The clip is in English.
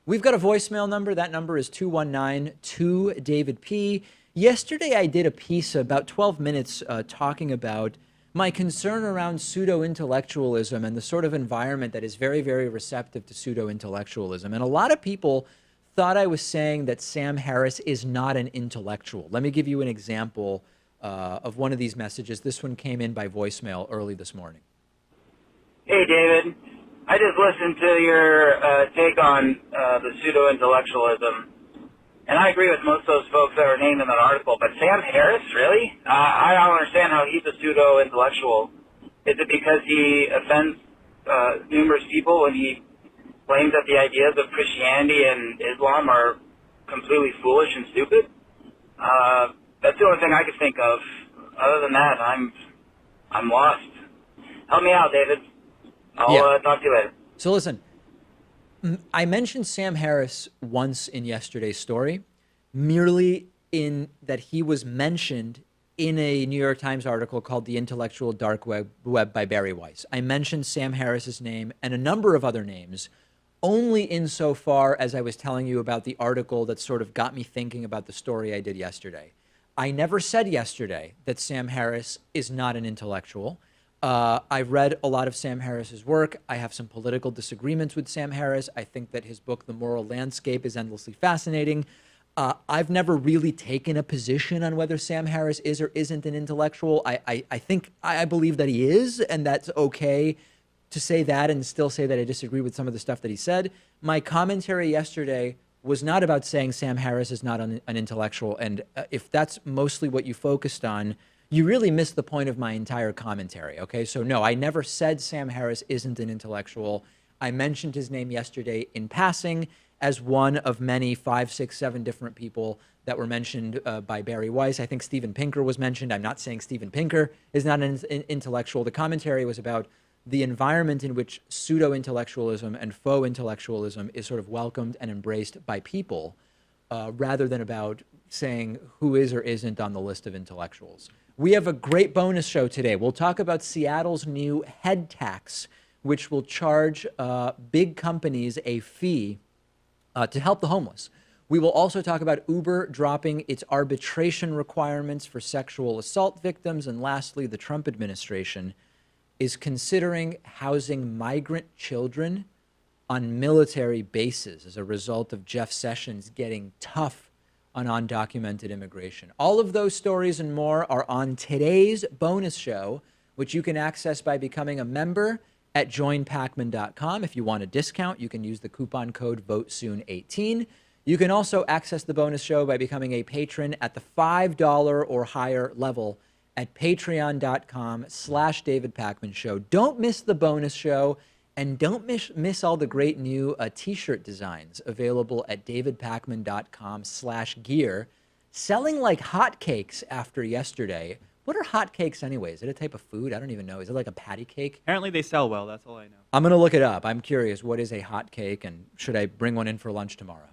We've got a voicemail number. That number is 219-2-DAVID-P. Yesterday, I did a piece about 12 minutes talking about my concern around pseudo-intellectualism and the sort of environment that is very, very receptive to pseudo-intellectualism. And a lot of people thought I was saying that Sam Harris is not an intellectual. Let me give you an example of one of these messages. This one came in by voicemail early this morning. Hey, David. I just listened to your take on the pseudo-intellectualism, and I agree with most of those folks that were named in that article, but Sam Harris, really? I don't understand how he's a pseudo-intellectual. Is it because he offends numerous people when he claims that the ideas of Christianity and Islam are completely foolish and stupid? That's the only thing I could think of. Other than that, I'm lost. Help me out, David. I'll talk to you later. So listen, I mentioned Sam Harris once in yesterday's story, merely in that he was mentioned in a New York Times article called The Intellectual Dark Web by Barry Weiss. I mentioned Sam Harris's name and a number of other names only insofar as I was telling you about the article that sort of got me thinking about the story I did yesterday. I never said yesterday that Sam Harris is not an intellectual. I've read a lot of Sam Harris's work. I have some political disagreements with Sam Harris. I think that his book, The Moral Landscape, is endlessly fascinating. I've never really taken a position on whether Sam Harris is or isn't an intellectual. I believe that he is, and that's okay to say that and still say that I disagree with some of the stuff that he said. My commentary yesterday was not about saying Sam Harris is not an intellectual, and if that's mostly what you focused on, you really missed the point of my entire commentary, okay? So no, I never said Sam Harris isn't an intellectual. I mentioned his name yesterday in passing as one of many 5, 6, 7 different people that were mentioned by Barry Weiss. I think Steven Pinker was mentioned. I'm not saying Steven Pinker is not an intellectual. The commentary was about the environment in which pseudo-intellectualism and faux intellectualism is sort of welcomed and embraced by people rather than about saying who is or isn't on the list of intellectuals. We have a great bonus show today. We'll talk about Seattle's new head tax, which will charge big companies a fee to help the homeless. We will also talk about Uber dropping its arbitration requirements for sexual assault victims. And lastly, the Trump administration is considering housing migrant children on military bases as a result of Jeff Sessions getting tough on undocumented immigration. All of those stories and more are on today's bonus show, which you can access by becoming a member at joinpakman.com. If you want a discount, you can use the coupon code VOTESOON18. You can also access the bonus show by becoming a patron at the $5 or higher level at patreon.com/David Pakman Show. Don't miss the bonus show. And don't miss all the great new t-shirt designs available at davidpakman.com/gear, selling like hotcakes after yesterday. What are hotcakes anyway? Is it a type of food? I don't even know. Is it like a patty cake? Apparently they sell well. That's all I know. I'm going to look it up. I'm curious. What is a hot cake, and should I bring one in for lunch tomorrow?